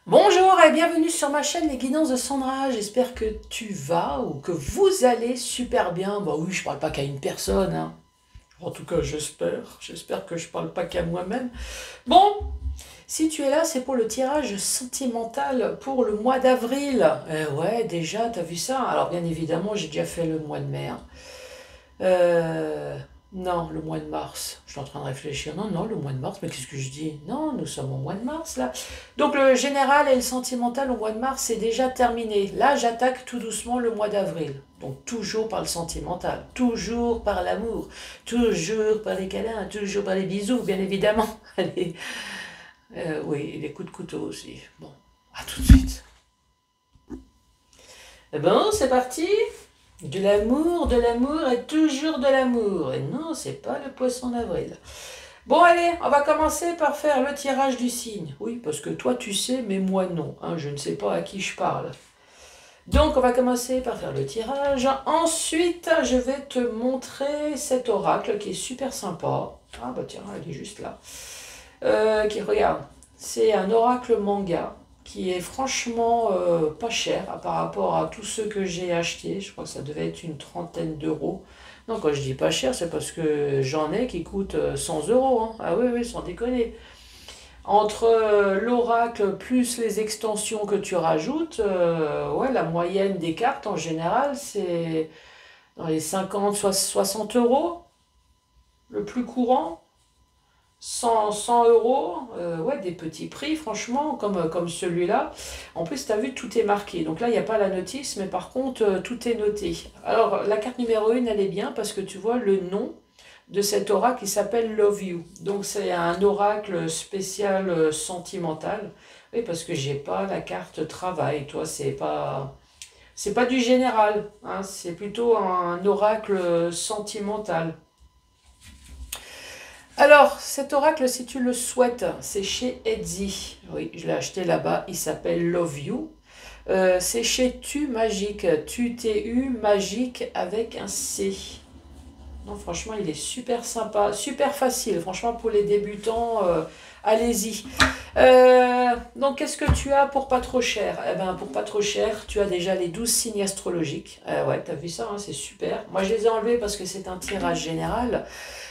Bonjour et bienvenue sur ma chaîne Les Guidances de Sandra. J'espère que tu vas ou que vous allez super bien. Bah oui, je parle pas qu'à une personne, hein. En tout cas, j'espère. J'espère que je parle pas qu'à moi-même. Bon, si tu es là, c'est pour le tirage sentimental pour le mois d'avril. Ouais, déjà, t'as vu ça? Alors bien évidemment, j'ai déjà fait le mois de mai, hein. Euh, non, le mois de mars. Je suis en train de réfléchir. Non, non, le mois de mars, mais qu'est-ce que je dis? Non, nous sommes au mois de mars, là. Donc le général et le sentimental au mois de mars, c'est déjà terminé. Là, j'attaque tout doucement le mois d'avril. Donc toujours par le sentimental, toujours par l'amour, toujours par les câlins, toujours par les bisous, bien évidemment. Allez, oui, les coups de couteau aussi. Bon, à tout de suite. Eh ben, c'est parti. De l'amour et toujours de l'amour. Et non, c'est pas le poisson d'avril. Bon, allez, on va commencer par faire le tirage du signe. Oui, parce que toi, tu sais, mais moi, non, hein, je ne sais pas à qui je parle. Donc, on va commencer par faire le tirage. Ensuite, je vais te montrer cet oracle qui est super sympa. Ah, bah tiens, elle est juste là. Regarde, c'est un oracle manga qui est franchement pas cher par rapport à tous ceux que j'ai achetés. Je crois que ça devait être une trentaine d'euros. Non, quand je dis pas cher, c'est parce que j'en ai qui coûtent 100 euros, hein. Ah oui, oui, sans déconner. Entre l'oracle plus les extensions que tu rajoutes, ouais, la moyenne des cartes en général, c'est dans les 50, 60 euros, le plus courant. 100 euros, ouais, des petits prix, franchement, comme celui-là. En plus, tu as vu, tout est marqué. Donc là, il n'y a pas la notice, mais par contre, tout est noté. Alors, la carte numéro 1, elle est bien parce que tu vois le nom de cet oracle qui s'appelle Love You. Donc, c'est un oracle spécial sentimental. Oui, parce que j'ai pas la carte travail. Toi, c'est pas du général, hein, c'est plutôt un oracle sentimental. Alors, cet oracle, si tu le souhaites, c'est chez Etsy. Oui, je l'ai acheté là-bas. Il s'appelle Love You. C'est chez Tu Magique. Tu Magique avec un C. Non, franchement, il est super sympa, super facile. Franchement, pour les débutants, allez-y. Donc, qu'est-ce que tu as pour pas trop cher? Eh ben, pour pas trop cher, tu as déjà les 12 signes astrologiques. Ouais, t'as vu ça, hein, c'est super. Moi, je les ai enlevés parce que c'est un tirage général.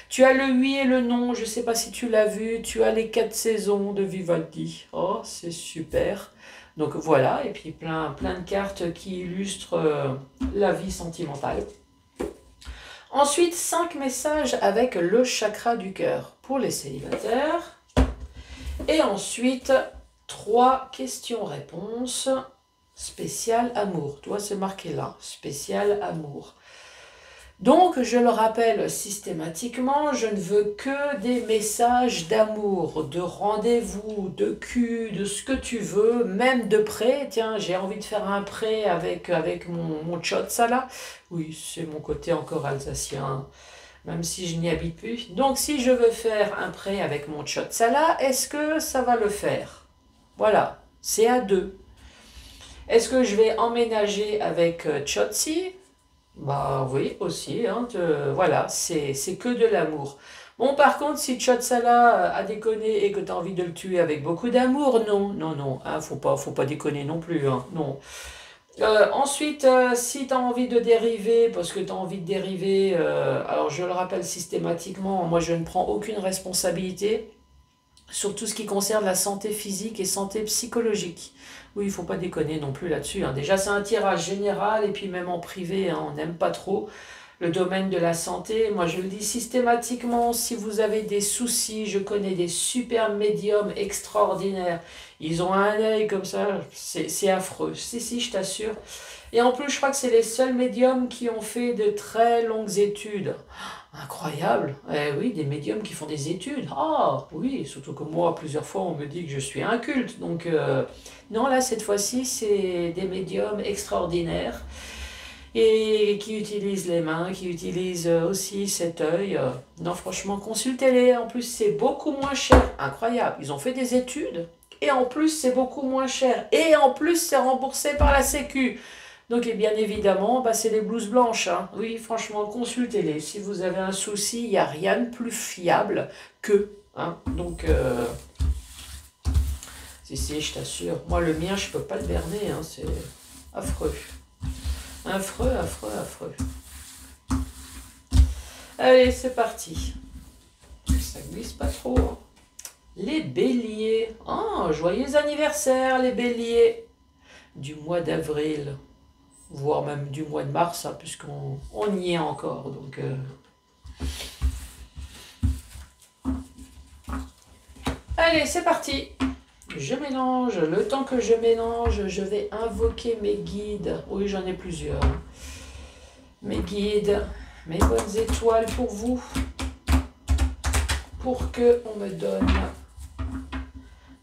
Tu as le oui et le non, je ne sais pas si tu l'as vu. Tu as les 4 saisons de Vivaldi. Oh, c'est super. Donc voilà, et puis plein de cartes qui illustrent la vie sentimentale. Ensuite, 5 messages avec le chakra du cœur pour les célibataires. Et ensuite, 3 questions-réponses spécial amour. Toi, c'est marqué là, spécial amour. Donc, je le rappelle systématiquement, je ne veux que des messages d'amour, de rendez-vous, de cul, de ce que tu veux, même de prêt. Tiens, j'ai envie de faire un prêt avec mon tchotsa là. Oui, c'est mon côté encore alsacien, même si je n'y habite plus. Donc, si je veux faire un prêt avec mon tchotsa là, est-ce que ça va le faire? Voilà, c'est à deux. Est-ce que je vais emménager avec Tchotsi? Bah oui, aussi, hein, voilà, c'est que de l'amour. Bon, par contre, si Tchotsala a déconné et que tu as envie de le tuer avec beaucoup d'amour, non, non, non, hein, faut pas déconner non plus, hein, non. Ensuite, si tu as envie de dériver, parce que tu as envie de dériver, alors je le rappelle systématiquement, moi je ne prends aucune responsabilité sur tout ce qui concerne la santé physique et santé psychologique. Oui, il ne faut pas déconner non plus là-dessus, hein. Déjà, c'est un tirage général, et puis même en privé, hein, on n'aime pas trop le domaine de la santé. Moi, je le dis systématiquement, si vous avez des soucis, je connais des super médiums extraordinaires. Ils ont un œil comme ça, c'est affreux. Si, si, je t'assure. Et en plus, je crois que c'est les seuls médiums qui ont fait de très longues études. Incroyable. Eh oui, des médiums qui font des études. Ah oui, surtout que moi, plusieurs fois, on me dit que je suis inculte. Donc, non, là, cette fois-ci, c'est des médiums extraordinaires et qui utilisent les mains, qui utilisent aussi cet œil. Non, franchement, consultez-les. En plus, c'est beaucoup moins cher. Incroyable. Ils ont fait des études et en plus, c'est beaucoup moins cher. Et en plus, c'est remboursé par la Sécu. Donc, et bien évidemment, bah, c'est les blouses blanches, hein. Oui, franchement, consultez-les. Si vous avez un souci, il n'y a rien de plus fiable que, hein. Donc, Si, je t'assure. Moi, le mien, je peux pas le berner, hein, c'est affreux. Affreux, affreux, affreux. Allez, c'est parti. Ça glisse pas trop. Hein. Les béliers. Oh, joyeux anniversaire, les béliers. Du mois d'avril. Voire même du mois de mars, hein, puisqu'on y est encore. Donc, allez, c'est parti. Je mélange. Le temps que je mélange, je vais invoquer mes guides. Oui, j'en ai plusieurs. Mes guides, mes bonnes étoiles pour vous. Pour que on me donne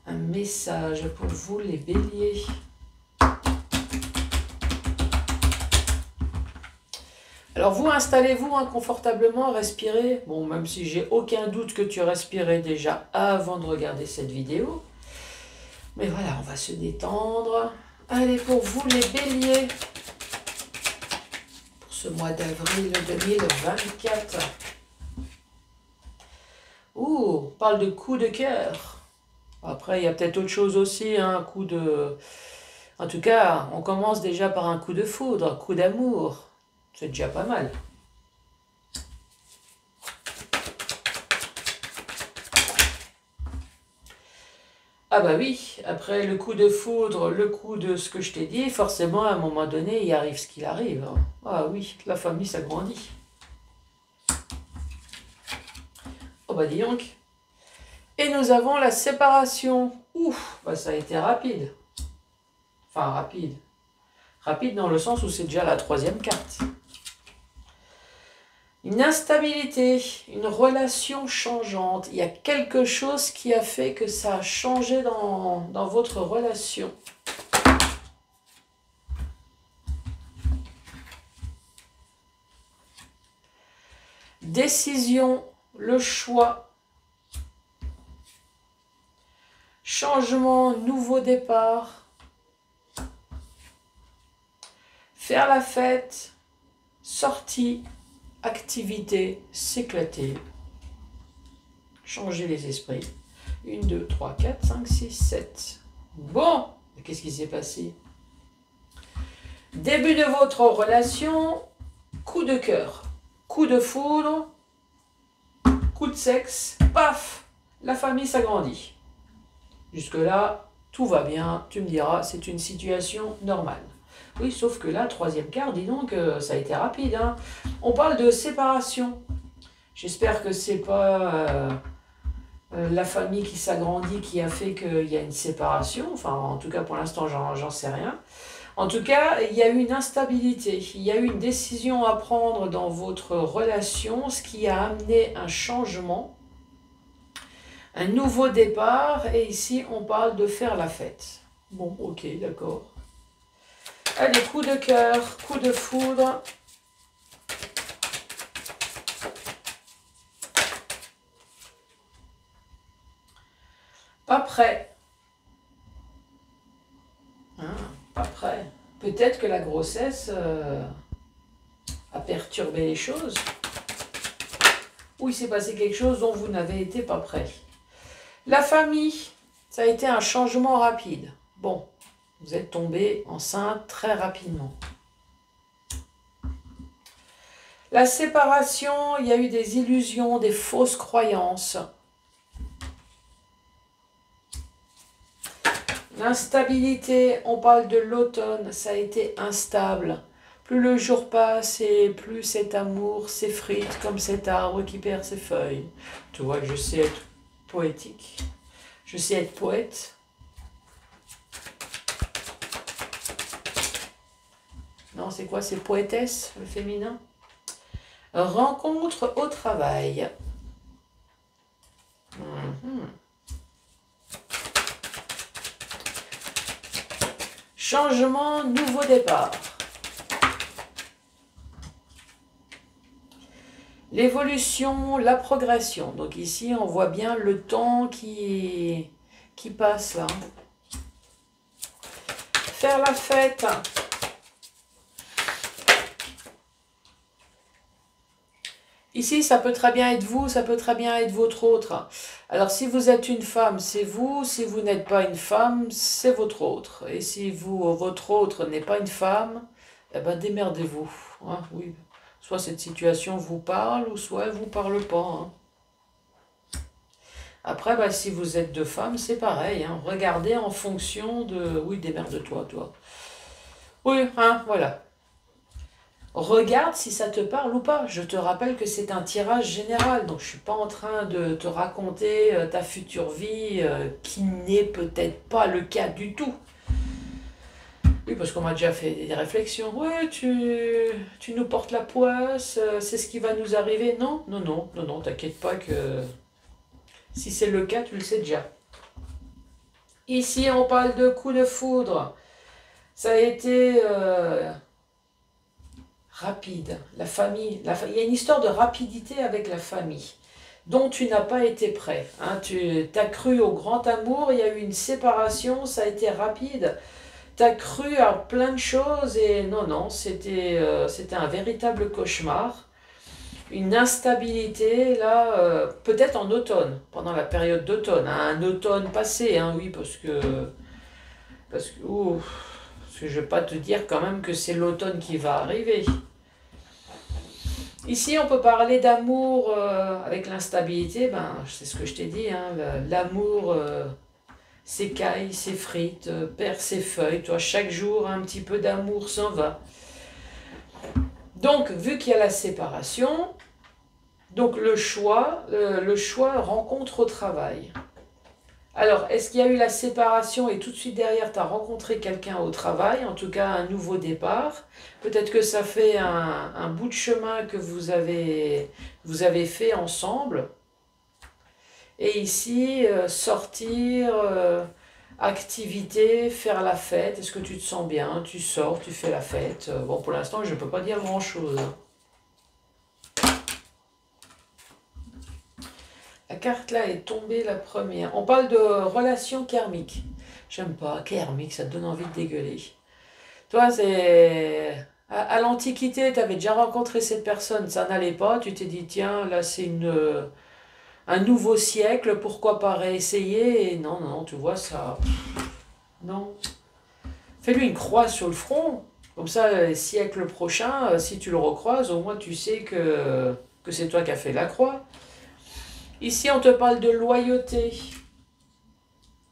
un message pour vous, les béliers. Alors vous, installez-vous confortablement, respirez. Bon, même si j'ai aucun doute que tu respirais déjà avant de regarder cette vidéo. Mais voilà, on va se détendre. Allez, pour vous les béliers, pour ce mois d'avril 2024. Ouh, on parle de coup de cœur. Après, il y a peut-être autre chose aussi, un coup de... En tout cas, on commence déjà par un coup de foudre, un coup d'amour. C'est déjà pas mal. Ah bah oui, après le coup de foudre, le coup de ce que je t'ai dit, forcément à un moment donné, il arrive ce qu'il arrive. Hein. Ah oui, la famille s'agrandit. Oh bah dis donc. Et nous avons la séparation. Ouf, bah ça a été rapide. Enfin rapide. Rapide dans le sens où c'est déjà la troisième carte. Une instabilité, une relation changeante. Il y a quelque chose qui a fait que ça a changé dans votre relation. Décision, le choix. Changement, nouveau départ. Faire la fête, sortie. Activité, s'éclater, changer les esprits. 1, 2, 3, 4, 5, 6, 7. Bon, qu'est-ce qui s'est passé? Début de votre relation, coup de cœur, coup de foudre, coup de sexe, paf, la famille s'agrandit. Jusque-là, tout va bien, tu me diras, c'est une situation normale. Oui, sauf que là, troisième carte, dis donc, ça a été rapide. Hein. On parle de séparation. J'espère que c'est pas la famille qui s'agrandit qui a fait qu'il y a une séparation. Enfin, en tout cas, pour l'instant, j'en sais rien. En tout cas, il y a eu une instabilité. Il y a eu une décision à prendre dans votre relation, ce qui a amené un changement, un nouveau départ. Et ici, on parle de faire la fête. Bon, ok, d'accord. Allez, coup de cœur, coup de foudre. Pas prêt. Hein, pas prêt. Peut-être que la grossesse a perturbé les choses. Ou il s'est passé quelque chose dont vous n'avez été pas prêt. La famille, ça a été un changement rapide. Bon, vous êtes tombé enceinte très rapidement. La séparation, il y a eu des illusions, des fausses croyances. L'instabilité, on parle de l'automne, ça a été instable. Plus le jour passe et plus cet amour s'effrite comme cet arbre qui perd ses feuilles. Tu vois que je sais être poétique. Je sais être poète. Non, c'est quoi? C'est poétesse, le féminin. Rencontre au travail. Changement, nouveau départ. L'évolution, la progression. Donc ici, on voit bien le temps qui passe là. Faire la fête. Ici, ça peut très bien être vous, ça peut très bien être votre autre. Alors, si vous êtes une femme, c'est vous. Si vous n'êtes pas une femme, c'est votre autre. Et si votre autre n'est pas une femme, eh ben, démerdez-vous. Hein, oui. Soit cette situation vous parle, ou soit elle vous parle pas. Hein. Après, bah, si vous êtes deux femmes, c'est pareil. Hein. Regardez en fonction de... Oui, démerde-toi, toi. Oui, hein, voilà. Regarde si ça te parle ou pas. Je te rappelle que c'est un tirage général, donc je ne suis pas en train de te raconter ta future vie qui n'est peut-être pas le cas du tout. Oui, parce qu'on m'a déjà fait des réflexions. Ouais, tu nous portes la poisse, c'est ce qui va nous arriver. Non, non, non, non, non, t'inquiète pas que si c'est le cas, tu le sais déjà. Ici, on parle de coup de foudre. Ça a été... rapide, la famille, il y a une histoire de rapidité avec la famille, dont tu n'as pas été prêt. Hein. Tu as cru au grand amour, il y a eu une séparation, ça a été rapide. Tu as cru à plein de choses et non, non, c'était un véritable cauchemar. Une instabilité, là, peut-être en automne, pendant la période d'automne. Hein. Un automne passé, hein, oui, parce que je ne vais pas te dire quand même que c'est l'automne qui va arriver. Ici, on peut parler d'amour avec l'instabilité. Ben, c'est ce que je t'ai dit. Hein, l'amour s'écaille, s'effrite, perd ses feuilles. Toi, chaque jour, un petit peu d'amour s'en va. Donc, vu qu'il y a la séparation, donc le choix rencontre au travail. Alors, est-ce qu'il y a eu la séparation et tout de suite derrière, tu as rencontré quelqu'un au travail, en tout cas un nouveau départ? Peut-être que ça fait un bout de chemin que vous avez fait ensemble. Et ici, sortir, activité, faire la fête. Est-ce que tu te sens bien? Tu sors, tu fais la fête. Bon, pour l'instant, je ne peux pas dire grand-chose. La carte là est tombée la première. On parle de relation karmique. J'aime pas. Karmique, ça te donne envie de dégueuler. Toi, c'est... À l'Antiquité, tu avais déjà rencontré cette personne, ça n'allait pas. Tu t'es dit, tiens, là c'est un nouveau siècle, pourquoi pas réessayer? Et non, non, tu vois, ça... Non. Fais-lui une croix sur le front. Comme ça, le siècle prochain, si tu le recroises, au moins tu sais que c'est toi qui as fait la croix. Ici, on te parle de loyauté,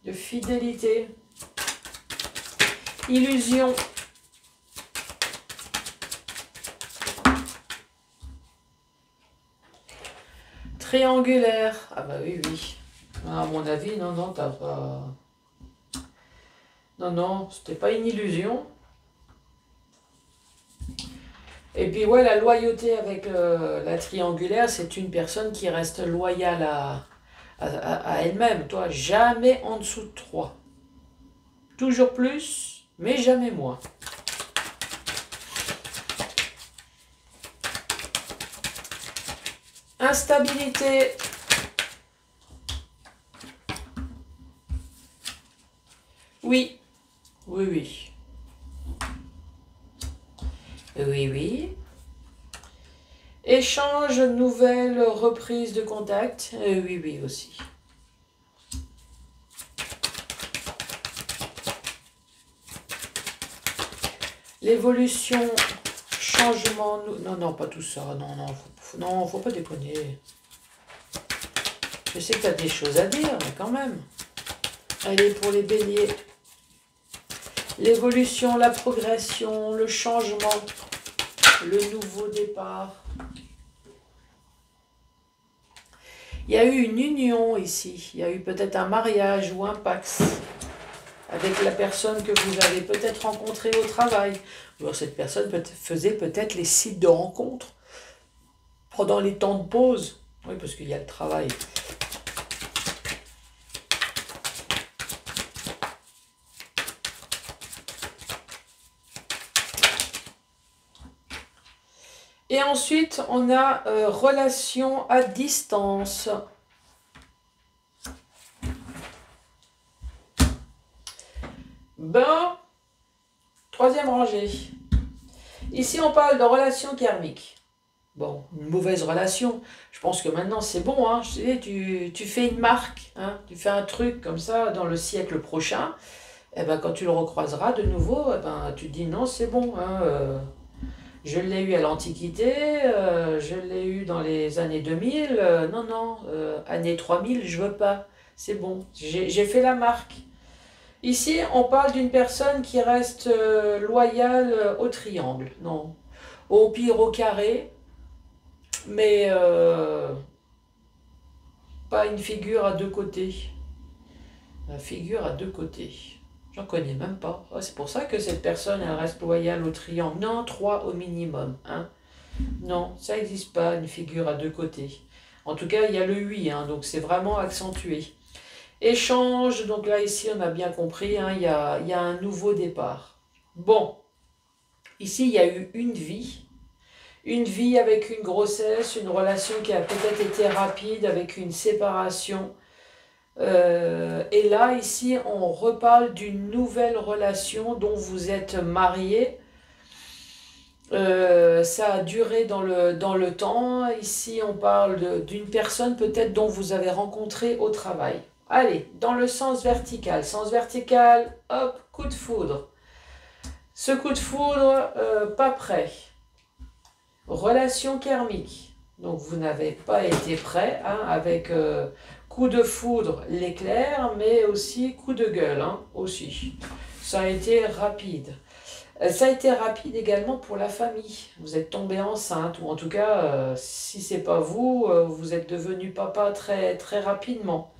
de fidélité, illusion. Triangulaire. Ah bah oui, oui. Ah, à mon avis, non, non, t'as pas... Non, non, c'était pas une illusion. Et puis ouais, la loyauté avec la triangulaire, c'est une personne qui reste loyale à elle-même. Toi, jamais en dessous de 3. Toujours plus, mais jamais moins. Instabilité. Oui, oui, oui. Oui, oui. Échange, nouvelle reprise de contact. Oui, oui aussi. L'évolution, changement... Non, non, pas tout ça. Non, non, faut pas déconner. Je sais que tu as des choses à dire, mais quand même. Allez, pour les béliers. L'évolution, la progression, le changement, le nouveau départ. Il y a eu une union ici. Il y a eu peut-être un mariage ou un pax avec la personne que vous avez peut-être rencontrée au travail. Alors, cette personne faisait peut-être les sites de rencontres pendant les temps de pause. Oui, parce qu'il y a le travail. Et ensuite, on a relation à distance. Ben, troisième rangée. Ici, on parle de relation karmique. Bon, une mauvaise relation. Je pense que maintenant c'est bon, hein. Je sais, tu fais une marque, hein. Tu fais un truc comme ça dans le siècle prochain. Et ben, quand tu le recroiseras de nouveau, eh ben, tu te dis non, c'est bon, hein, je l'ai eu à l'Antiquité, je l'ai eu dans les années 2000, non, non, années 3000, je veux pas. C'est bon, j'ai fait la marque. Ici, on parle d'une personne qui reste loyale au triangle, non. Au pire au carré, mais pas une figure à deux côtés. La figure à deux côtés. J'en connais même pas. Oh, c'est pour ça que cette personne, elle reste loyale au triangle. Non, trois au minimum. Hein. Non, ça n'existe pas, une figure à deux côtés. En tout cas, il y a le 8, hein, donc c'est vraiment accentué. Échange, donc là, ici, on a bien compris, hein, il y a un nouveau départ. Bon, ici, il y a eu une vie. Une vie avec une grossesse, une relation qui a peut-être été rapide, avec une séparation. Et là, ici, on reparle d'une nouvelle relation dont vous êtes mariés. Ça a duré dans le temps. Ici, on parle d'une personne peut-être dont vous avez rencontré au travail. Allez, dans le sens vertical. Sens vertical, hop, coup de foudre. Ce coup de foudre, pas prêt. Relation karmique. Donc, vous n'avez pas été prêt, hein, avec coup de foudre, l'éclair, mais aussi coup de gueule, hein, aussi. Ça a été rapide. Ça a été rapide également pour la famille. Vous êtes tombé enceinte, ou en tout cas, si c'est pas vous, vous êtes devenu papa très, très rapidement.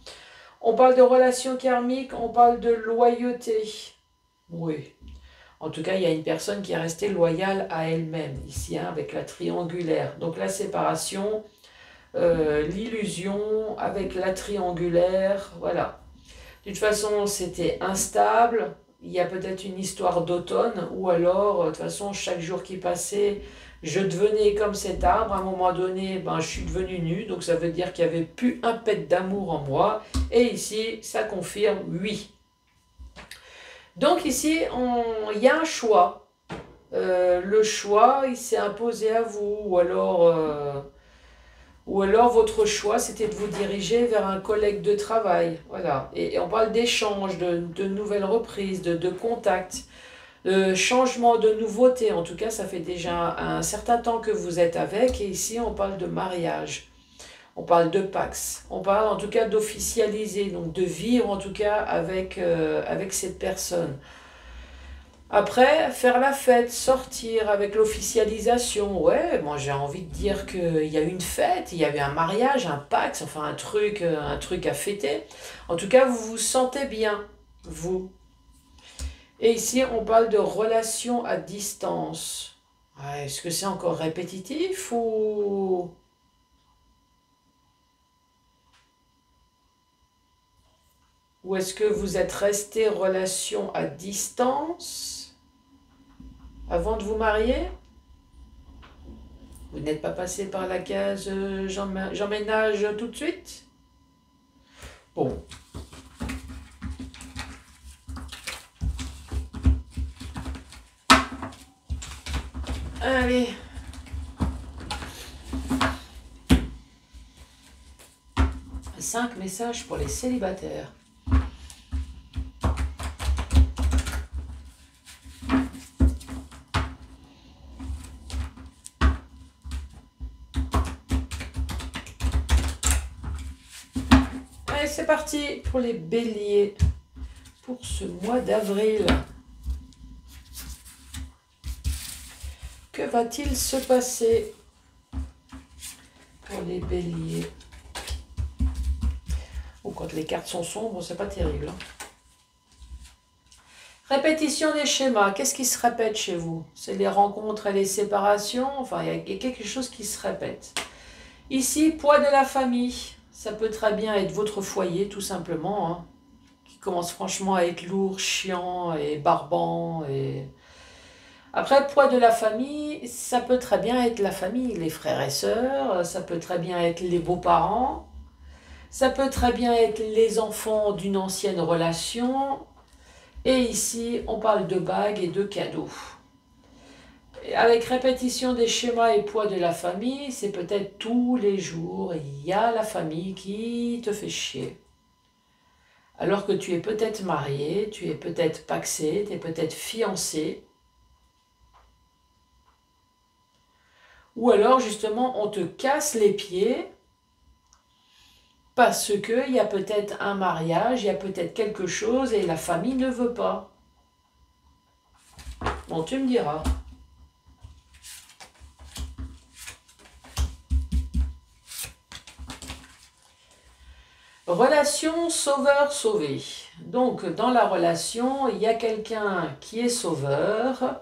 On parle de relations karmiques, on parle de loyauté. Oui. En tout cas, il y a une personne qui est restée loyale à elle-même, ici, hein, avec la triangulaire. Donc la séparation, l'illusion avec la triangulaire, voilà. De toute façon, c'était instable. Il y a peut-être une histoire d'automne, ou alors, de toute façon, chaque jour qui passait, je devenais comme cet arbre. À un moment donné, ben, je suis devenue nue, donc ça veut dire qu'il n'y avait plus un pet d'amour en moi. Et ici, ça confirme oui. Donc ici, il y a un choix. Le choix, il s'est imposé à vous, ou alors votre choix, c'était de vous diriger vers un collègue de travail. Voilà. Et on parle d'échange, de nouvelles reprises, de contacts, de changement, de nouveautés. En tout cas, ça fait déjà un certain temps que vous êtes avec. Et ici, on parle de mariage. On parle de Pax. On parle en tout cas d'officialiser, donc de vivre en tout cas avec cette personne. Après, faire la fête, sortir avec l'officialisation, ouais, moi j'ai envie de dire qu'il y a eu une fête, il y a eu un mariage, un Pax, enfin un truc à fêter. En tout cas, vous vous sentez bien, vous. Et ici, on parle de relations à distance. Ouais, est-ce que c'est encore répétitif ou est-ce que vous êtes resté relation à distance avant de vous marier? Vous n'êtes pas passé par la case j'emménage tout de suite? Bon. Allez. 5 messages pour les célibataires. Allez, c'est parti pour les béliers pour ce mois d'avril. Que va-t-il se passer pour les béliers? Ou quand les cartes sont sombres, c'est pas terrible. Hein. Répétition des schémas. Qu'est-ce qui se répète chez vous? C'est les rencontres et les séparations. Enfin, il y a quelque chose qui se répète. Ici, poids de la famille. Ça peut très bien être votre foyer, tout simplement. Hein, qui commence franchement à être lourd, chiant et barbant. Après, poids de la famille, ça peut très bien être la famille, les frères et sœurs. Ça peut très bien être les beaux-parents. Ça peut très bien être les enfants d'une ancienne relation. Et ici, on parle de bagues et de cadeaux. avec répétition des schémas et poids de la famille, c'est peut-être tous les jours, il y a la famille qui te fait chier. Alors que tu es peut-être marié, tu es peut-être pacsé, tu es peut-être fiancé. Ou alors justement on te casse les pieds parce qu'il y a peut-être un mariage, il y a peut-être quelque chose et la famille ne veut pas. Bon, tu me diras. Relation sauveur-sauvé. Donc, dans la relation, il y a quelqu'un qui est sauveur,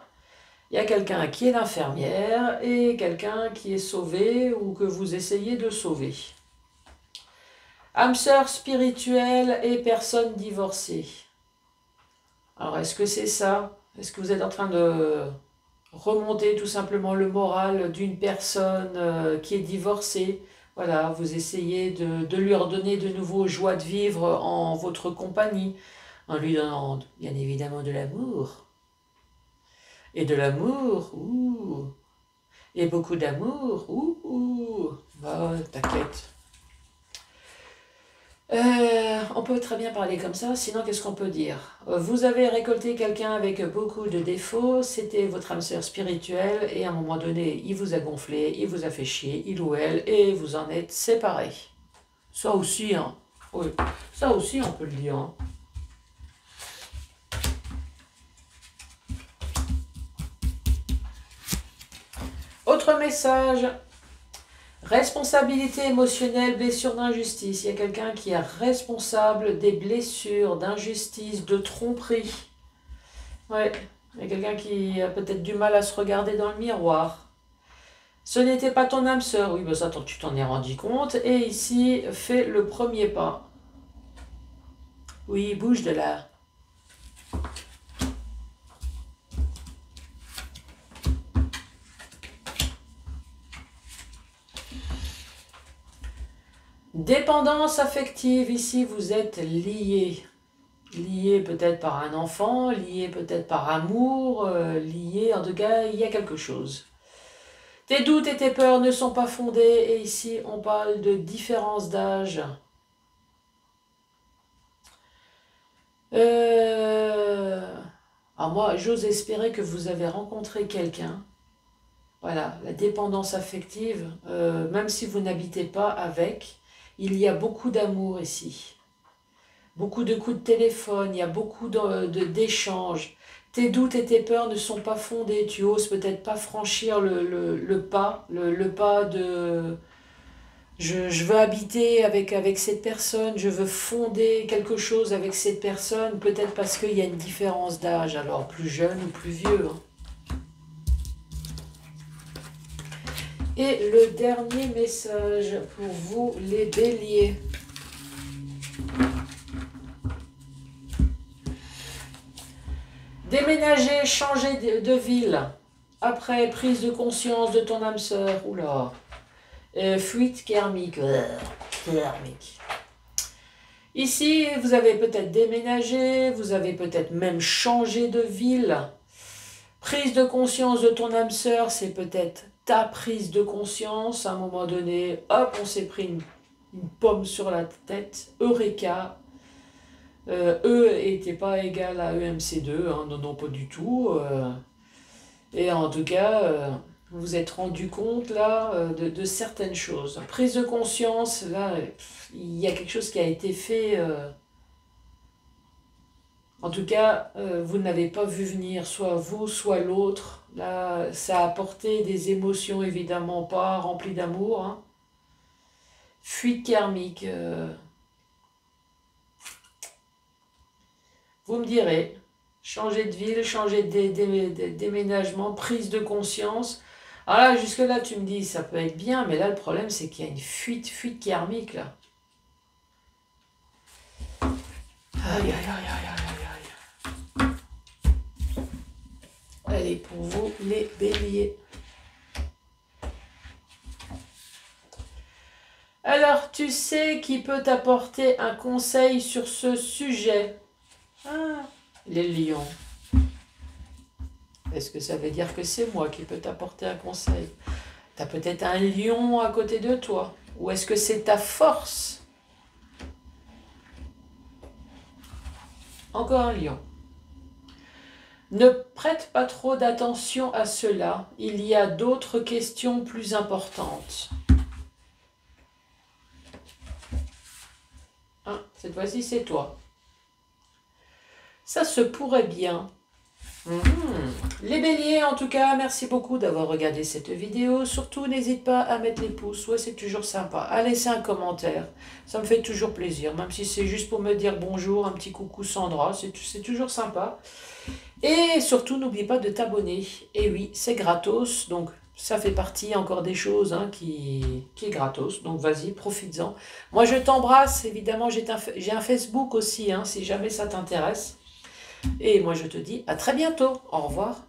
il y a quelqu'un qui est l'infirmière et quelqu'un qui est sauvé ou que vous essayez de sauver. Âme sœur spirituelle et personne divorcée. Alors, est-ce que c'est ça? Est-ce que vous êtes en train de remonter tout simplement le moral d'une personne qui est divorcée? Voilà, vous essayez de lui redonner de nouveau joie de vivre en votre compagnie, en lui donnant bien évidemment de l'amour. Et de l'amour, ouh. Et beaucoup d'amour, ouh, ouh. Oh, t'inquiète. On peut très bien parler comme ça, sinon qu'est-ce qu'on peut dire? Vous avez récolté quelqu'un avec beaucoup de défauts, c'était votre âme sœur spirituelle, et à un moment donné, il vous a gonflé, il vous a fait chier, il ou elle, et vous en êtes séparés. Ça aussi, hein. Oui, ça aussi on peut le dire. Hein. Autre message. Responsabilité émotionnelle, blessure d'injustice. Il y a quelqu'un qui est responsable des blessures, d'injustice, de tromperie. Ouais, il y a quelqu'un qui a peut-être du mal à se regarder dans le miroir. Ce n'était pas ton âme sœur. Oui, ben ça, tu t'en es rendu compte. Et ici, fais le premier pas. Oui, bouge de là. Dépendance affective, ici vous êtes liés. Liés peut-être par un enfant, liés peut-être par amour, liés, en tout cas il y a quelque chose. Tes doutes et tes peurs ne sont pas fondés et ici on parle de différence d'âge. Alors moi j'ose espérer que vous avez rencontré quelqu'un. Voilà, la dépendance affective, même si vous n'habitez pas avec, il y a beaucoup d'amour ici. Beaucoup de coups de téléphone, il y a beaucoup d'échanges. Tes doutes et tes peurs ne sont pas fondés. Tu oses peut-être pas franchir le pas, le pas de je veux habiter avec cette personne, je veux fonder quelque chose avec cette personne, peut-être parce qu'il y a une différence d'âge, alors plus jeune ou plus vieux. Hein. Et le dernier message pour vous, les béliers. Déménager, changer de ville. Après, prise de conscience de ton âme sœur. Oula. Fuite karmique. Karmique. Ici, vous avez peut-être déménagé, vous avez peut-être même changé de ville. Prise de conscience de ton âme sœur, c'est peut-être ta prise de conscience. À un moment donné, hop, on s'est pris une pomme sur la tête. Eureka. E n'était pas égal à EMC2, hein, non, non, pas du tout. Et en tout cas, vous vous êtes rendu compte là de certaines choses. Prise de conscience, là, il y a quelque chose qui a été fait. En tout cas, vous n'avez pas vu venir, soit vous, soit l'autre. Là, ça a apporté des émotions évidemment pas remplies d'amour. Hein. Fuite karmique. Vous me direz, changer de ville, changer de déménagement, prise de conscience. Alors là, jusque-là, tu me dis, ça peut être bien, mais là, le problème, c'est qu'il y a une fuite karmique, là. Aïe, aïe, aïe, aïe, aïe, aïe, aïe. Allez, pour vous, les béliers. Alors, tu sais qui peut t'apporter un conseil sur ce sujet? Ah, les lions. Est-ce que ça veut dire que c'est moi qui peux t'apporter un conseil? Tu as peut-être un lion à côté de toi. Ou est-ce que c'est ta force? Encore un lion. Ne prête pas trop d'attention à cela. Il y a d'autres questions plus importantes. Hein, cette fois-ci, c'est toi. Ça se pourrait bien. Les béliers, en tout cas, merci beaucoup d'avoir regardé cette vidéo. Surtout, n'hésite pas à mettre les pouces. Ouais, c'est toujours sympa. À laisser un commentaire. Ça me fait toujours plaisir. Même si c'est juste pour me dire bonjour, un petit coucou Sandra. C'est toujours sympa. Et surtout, n'oublie pas de t'abonner. Et oui, c'est gratos. Donc, ça fait partie encore des choses hein, qui est gratos. Donc, vas-y, profites-en. Moi, je t'embrasse. Évidemment, j'ai un Facebook aussi, hein, si jamais ça t'intéresse. Et moi, je te dis à très bientôt. Au revoir.